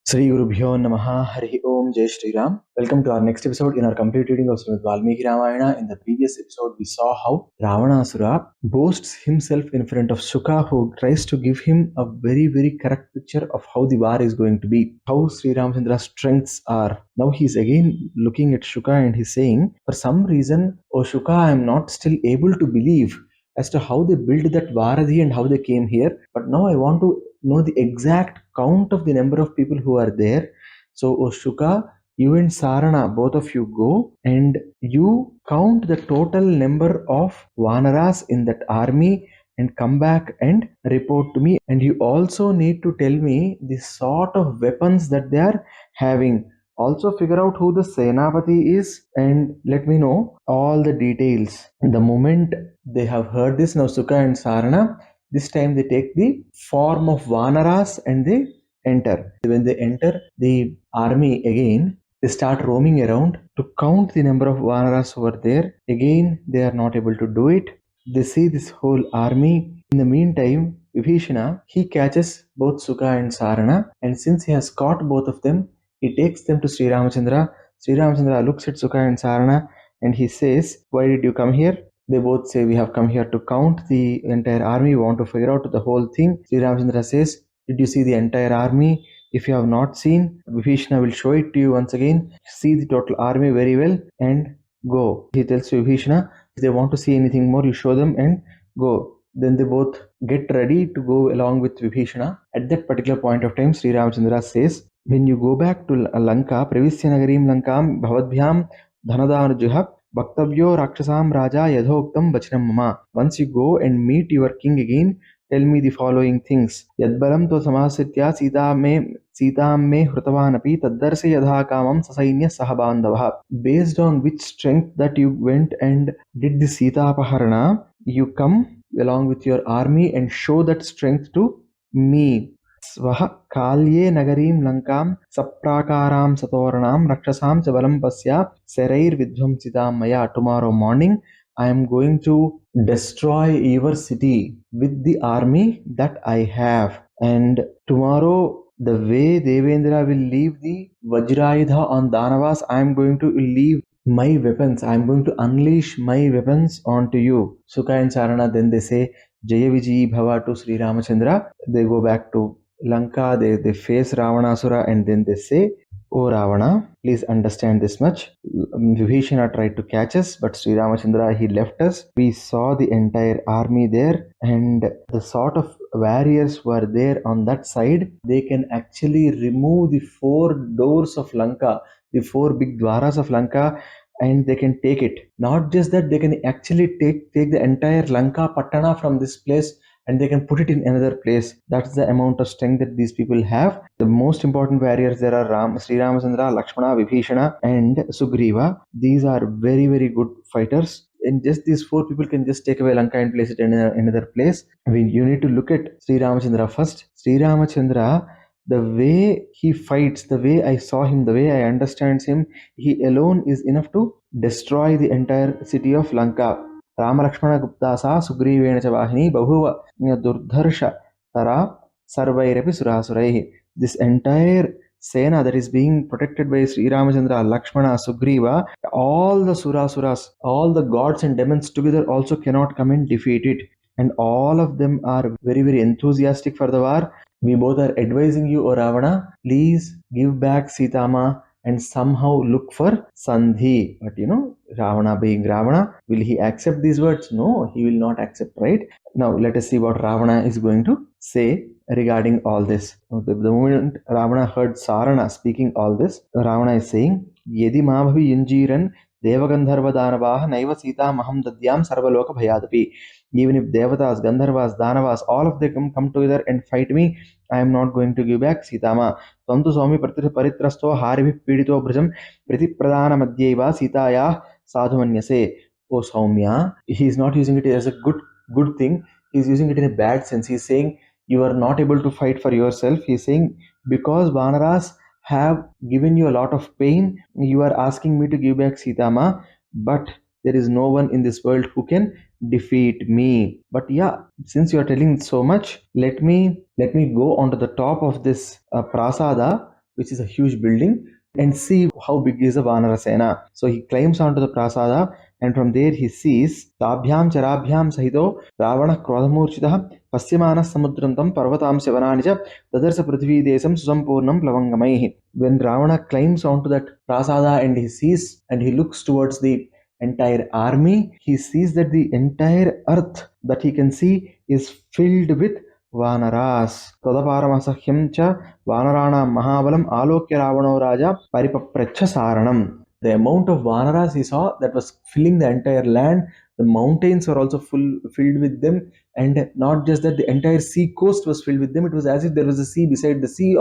Sri Gurubhyo Namaha Hari Om Jai Shri Ram. Welcome to our next episode in our complete reading of Srimad Valmiki Ramayana. In the previous episode, we saw how Ravana boasts himself in front of Suka, who tries to give him a very, very correct picture of how the war is going to be, how SriRamachandra's strengths are. Now he's again looking at Suka and he's saying, for some reason, O Suka, I am not still able to believe as to how they built that Varadhi and how they came here. But now I want to know the exact count of the number of people who are there. So, O Shuka, you and Sarana, both of you go and you count the total number of Vanaras in that army and come back and report to me. And you also need to tell me the sort of weapons that they are having. Also figure out who the Senapati is and let me know all the details. The moment they have heard this, now Suka and Sarana, this time they take the form of Vanaras and they enter. When they enter the army again, they start roaming around to count the number of Vanaras over there. Again, they are not able to do it. They see this whole army. In the meantime, Vibhishana, he catches both Suka and Sarana, and since he has caught both of them, he takes them to SriRamachandra. SriRamachandra looks at Suka and Sarana and he says, "Why did you come here?" They both say, "We have come here to count the entire army. We want to figure out the whole thing." Sri Ramachandra says, "Did you see the entire army? If you have not seen, Vibhishana will show it to you once again. See the total army very well and go." He tells Vibhishana, if they want to see anything more, you show them and go. Then they both get ready to go along with Vibhishana. At that particular point of time, Sri Ramachandra says, when you go back to Lanka, Pravisya Nagarim Lankam Bhavadbhyam Dhanadanujuha Bhaktavyo Rakshasam Raja Yadhoktam Vachanam Mama. Once you go and meet your king again, tell me the following things. Yadbalam to samasitya Sita me Hrutavanapi Taddarse Yadha Kamam Sasainya Sahabandavaha. Based on which strength that you went and did the Sita Apaharana, you come along with your army and show that strength to me. Swaha Kalye Nagarim Lankam Saprakaram Satoranam Rakshasam Chavalam Pasya Serair Vidvamsitam Maya. Tomorrow morning I am going to destroy your city with the army that I have. And tomorrow, the way Devendra will leave the Vajrayudha on Danavas, I am going to leave my weapons. I am going to unleash my weapons onto you. Suka and Sarana, then they say, Jaya Vijay Bhava to Sri Ramachandra. They go back to Lanka, they face Ravanasura and then they say, "O Ravana, please understand this much. Vibhishana tried to catch us, but Sri Ramachandra, he left us. We saw the entire army there and the sort of warriors were there on that side. They can actually remove the 4 doors of Lanka, the 4 big dwaras of Lanka, and they can take it. Not just that, they can actually take the entire Lanka Pattana from this place and they can put it in another place. That's the amount of strength that these people have. The most important warriors there are Sri Ramachandra, Lakshmana, Vibhishana and Sugriva. These are very, very good fighters. And just these 4 people can just take away Lanka and place it in another place. I mean, you need to look at Sri Ramachandra first. Sri Ramachandra, the way he fights, the way I saw him, the way I understand him, he alone is enough to destroy the entire city of Lanka. Rama Lakshmana Guptasa Sugrivena Chavahini Bahuva Durdharsha Tara Sarvairapi Surasurai. This entire Sena that is being protected by Sri Ramachandra, Lakshmana, Sugriva, all the Surasuras, all the gods and demons together also cannot come and defeat it. And all of them are very, very enthusiastic for the war. We both are advising you, O Ravana, please give back Sitama and somehow look for Sandhi. But Ravana being Ravana, will he accept these words? No, he will not accept, right? Now let us see what Ravana is going to say regarding all this. The moment Ravana heard Sarana speaking all this, Ravana is saying, Yedi Mabhavi Yunjiran Devagandharva Danavaha Naiva Sita Maham Dadyam Sarvaloka Bhayadapi. Even if Devatas, Gandharvas, Danavas, all of them come together and fight me, I am not going to give back Sitama. Tantu Swami Paritrasto Harivi Pidito Brajam Priti Pradana Madhyeva Sitaya Sadhumanyase. Oh Saumya, he is not using it as a good thing. He is using it in a bad sense. He is saying you are not able to fight for yourself. He is saying because Vanaras have given you a lot of pain, you are asking me to give back Sitama, but there is no one in this world who can defeat me. But yeah, since you are telling so much, let me go onto the top of this prasada which is a huge building, and see how big is the Vanara Sena. So he climbs onto the prasada, and from there he sees Tabhyam Charabhyam Sahito Ravana Krodhamurchitah Pasyamana Samudram Tam Parvatam Shivananija Tadarsa Prithvi Desam Susampurnam Plavangamaihi. When Ravana climbs onto that prasada and he sees and he looks towards the entire army, he sees that the entire earth that he can see is filled with Vanaras. Tadaparamasahim cha Vanarana Mahabalam Alokya Ravano Raja Paripapracha Saranam. The amount of Vanaras he saw that was filling the entire land, the mountains were also filled with them, and not just that, the entire sea coast was filled with them. It was as if there was a sea beside the sea,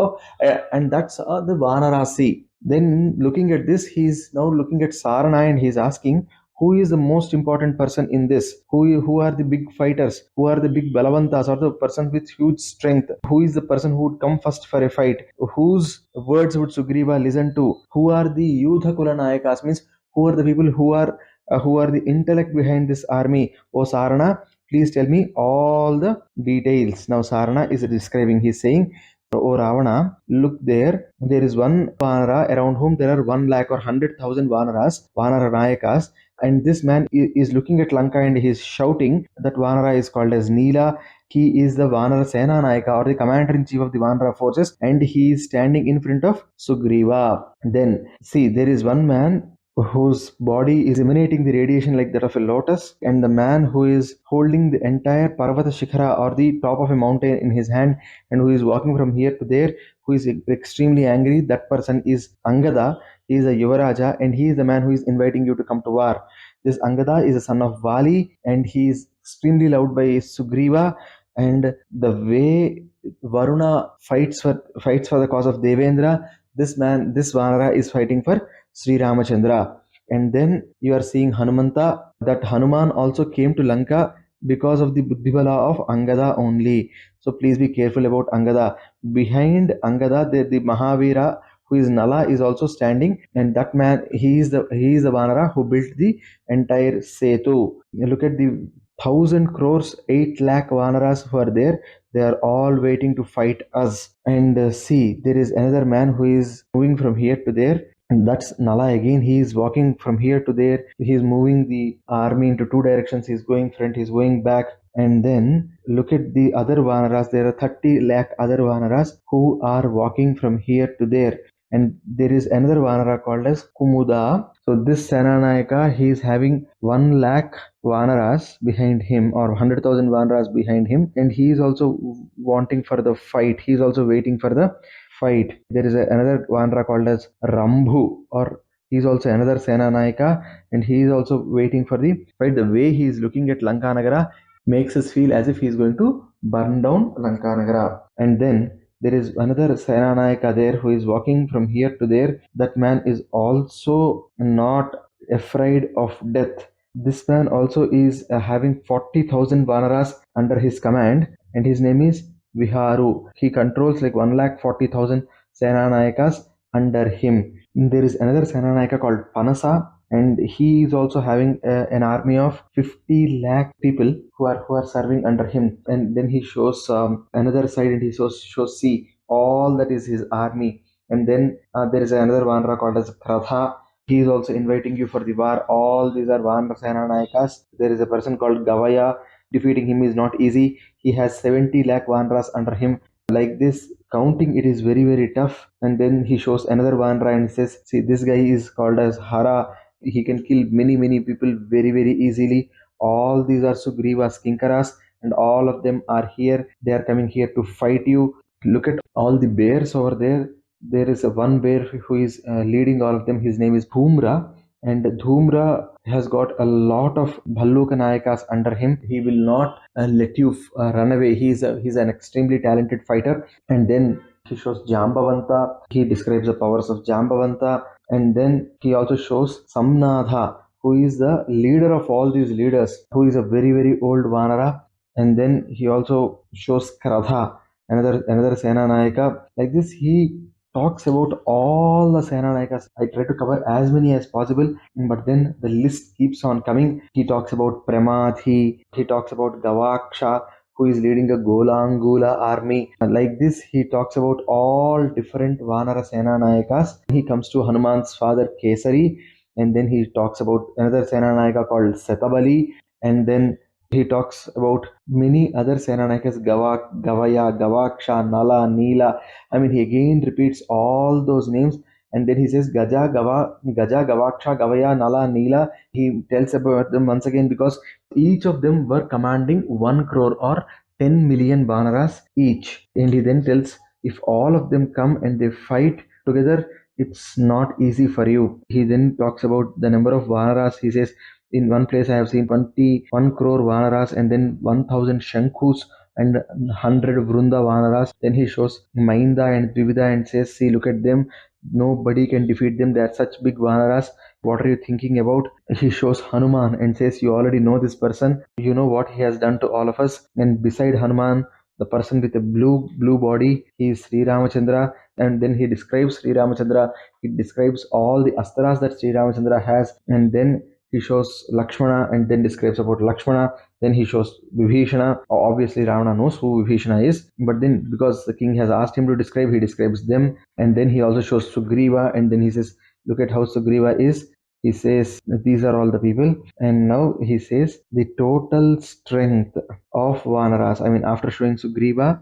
and that's the Vanara Sea. Then looking at this, he's now looking at Sarana and he's asking, who is the most important person in this? Who are the big fighters? Who are the big balavantas, or the person with huge strength? Who is the person who would come first for a fight? Whose words would Sugriva listen to? Who are the Yuddhakula Nayakas? Means who are the people who are the intellect behind this army? O Sarana, please tell me all the details. Now Sarana is describing. He's saying, O Ravana, look there. There is one Vanara around whom there are 1 lakh or 100,000 Vanaras, Vanara Nayakas. And this man is looking at Lanka and he is shouting. That Vanara is called as Neela. He is the Vanara Sena Nayaka, or the commander-in-chief of the Vanara forces, and he is standing in front of Sugriva. Then, see, there is one man whose body is emanating the radiation like that of a lotus, and the man who is holding the entire Parvata Shikhara, or the top of a mountain, in his hand, and who is walking from here to there, who is extremely angry, that person is Angada. He is a Yuvaraja, and he is the man who is inviting you to come to war. This Angada is a son of Vali, and he is extremely loved by Sugriva. And the way Varuna fights for the cause of Devendra, this Vanara is fighting for SriRamachandra. And then you are seeing Hanumanta, that Hanuman also came to Lanka because of the Buddhibala of Angada only. So please be careful about Angada. Behind Angada, the Mahavira, who is Nala, is also standing, and that man, he is the Vanara who built the entire Setu. You look at the 1,000 crores, 8 lakh Vanaras who are there. They are all waiting to fight us. And see, there is another man who is moving from here to there, and that's Nala again. He is walking from here to there. He is moving the army into 2 directions. He is going front, he is going back. And then look at the other Vanaras. There are 30 lakh other Vanaras who are walking from here to there. And there is another Vanara called as Kumuda. So this Senanayaka, he is having 1 lakh Vanaras behind him, or 100,000 Vanaras behind him, and he is also wanting for the fight. He is also waiting for the fight. There is another Vanara called as Rambhu, or he is also another Senanayaka, and he is also waiting for the fight. The way he is looking at Lankanagara makes us feel as if he is going to burn down Lankanagara. And then there is another Senanayaka there who is walking from here to there. That man is also not afraid of death. This man also is having 40,000 Vanaras under his command, and his name is Viharu. He controls like 1,40,000 Senanayakas under him. There is another Senanayaka called Panasa, and he is also having an army of 50 lakh people who are serving under him. And then he shows another side, and he shows see, all that is his army. And then there is another Vanara called as Kratha. He is also inviting you for the war. All these are Vanara Senanayakas. There is a person called Gavaya. Defeating him is not easy. He has 70 lakh Vanaras under him. Like this, counting it is very, very tough. And then he shows another Vanara and says, see, this guy is called as Hara. He can kill many, many people very, very easily. All these are Sugriva's Kinkaras, and all of them are here. They are coming here to fight you. Look at all the bears over there. There is one bear who is leading all of them. His name is Dhumra, and Dhumra has got a lot of Bhalluka Nayakas under him. He will not let you run away. He's an extremely talented fighter. And then he shows Jambavanta. He describes the powers of Jambavanta. And then he also shows Samnadha, who is the leader of all these leaders, who is a very, very old Vanara. And then he also shows Kratha, another Senanayaka. Like this, he talks about all the Senanayakas. I try to cover as many as possible, but then the list keeps on coming. He talks about Pramadhi, he talks about Gavaksha, who is leading a Golangula army. Like this, he talks about all different Vanara Sena Nayakas. He comes to Hanuman's father Kesari, and then he talks about another Sena Nayaka called Setabali, and then he talks about many other Senanayakas, Gavaya, Gavaksha, Nala, Neela. I mean, he again repeats all those names, and then he says Gaja, Gavaksha, Gavaya, Nala, Neela. He tells about them once again because each of them were commanding 1 crore or 10 million Vanaras each. And he then tells if all of them come and they fight together, it's not easy for you. He then talks about the number of Vanaras. He says, in one place I have seen 21 crore Vanaras and then 1000 Shankus and 100 Vrunda Vanaras. Then he shows Mainda and Dvivida and says, see, look at them. Nobody can defeat them. They are such big Vanaras. What are you thinking about? He shows Hanuman and says, you already know this person. You know what he has done to all of us. And beside Hanuman, the person with a blue body, he is SriRamachandra. And then he describes SriRamachandra. He describes all the astras that SriRamachandra has. And then he shows Lakshmana and then describes about Lakshmana. Then he shows Vibhishana. Obviously, Ravana knows who Vibhishana is, but then because the king has asked him to describe, he describes them. And then he also shows Sugriva, and then he says, look at how Sugriva is. He says, these are all the people. And now he says, the total strength of Vanaras. I mean, after showing Sugriva,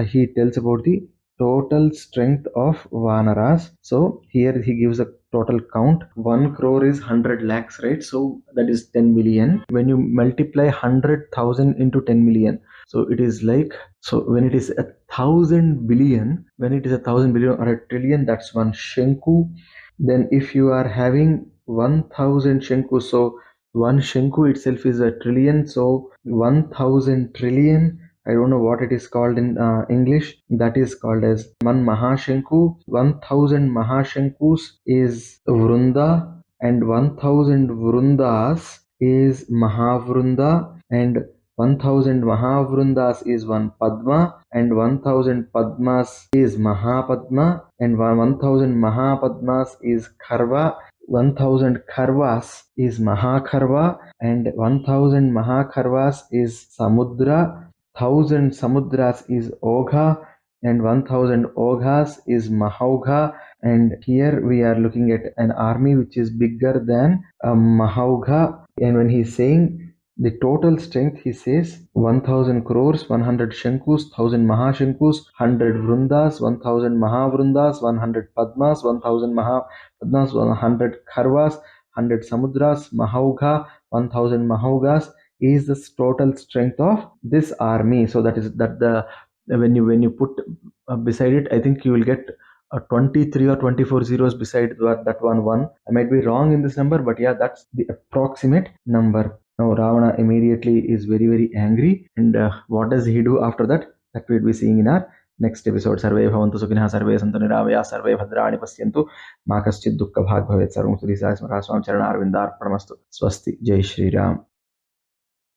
he tells about the total strength of Vanaras. So here he gives a total count. 1 crore is 100 lakhs, right? So that is 10 million. When you multiply 100,000 into 10 million, so it is like, so when it is 1,000 billion, when it is 1,000 billion or a trillion, that's one Shanku. Then if you are having 1,000 Shanku, so one Shanku itself is a trillion, so 1,000 trillion, I don't know what it is called in English. That is called as one Mahashanku. 1,000 Mahashankus is Vrunda, and 1,000 Vrundas is Mahavrunda, and 1,000 Mahavrundas is one Padma, and 1,000 Padmas is Mahapadma, and 1,000 Mahapadmas is Kharva. 1,000 Kharvas is Mahakharva, and 1,000 Mahakharvas is Samudra. 1,000 Samudras is Ogha, and 1,000 Oghas is Mahaugha. And here we are looking at an army which is bigger than Mahaugha. And when he's saying the total strength, he says 1,000 crores, 100 Shankus, 1,000 Mahashankus, 100 Vrundas, 1,000 Mahavrundas, 100 Padmas, 1,000 Mahapadmas, 100 Kharvas, 100 Samudras, Mahaugha, 1,000 Mahaugas is the total strength of this army. So that is that the when you put beside it, I think you will get 23 or 24 zeros beside that one. I might be wrong in this number, but yeah, that's the approximate number. Now Ravana immediately is very, very angry, and what does he do after that? That we'll be seeing in our next episode. Sarve bhavantu sukhinah, sarve santu niravaya, sarve bhadrani pasyantu, ma kaschid dukkha bhag bhavet, sarvam sudhi sai smaraswam charana arvindar pramastu. Swasti. Jai Shri Ram.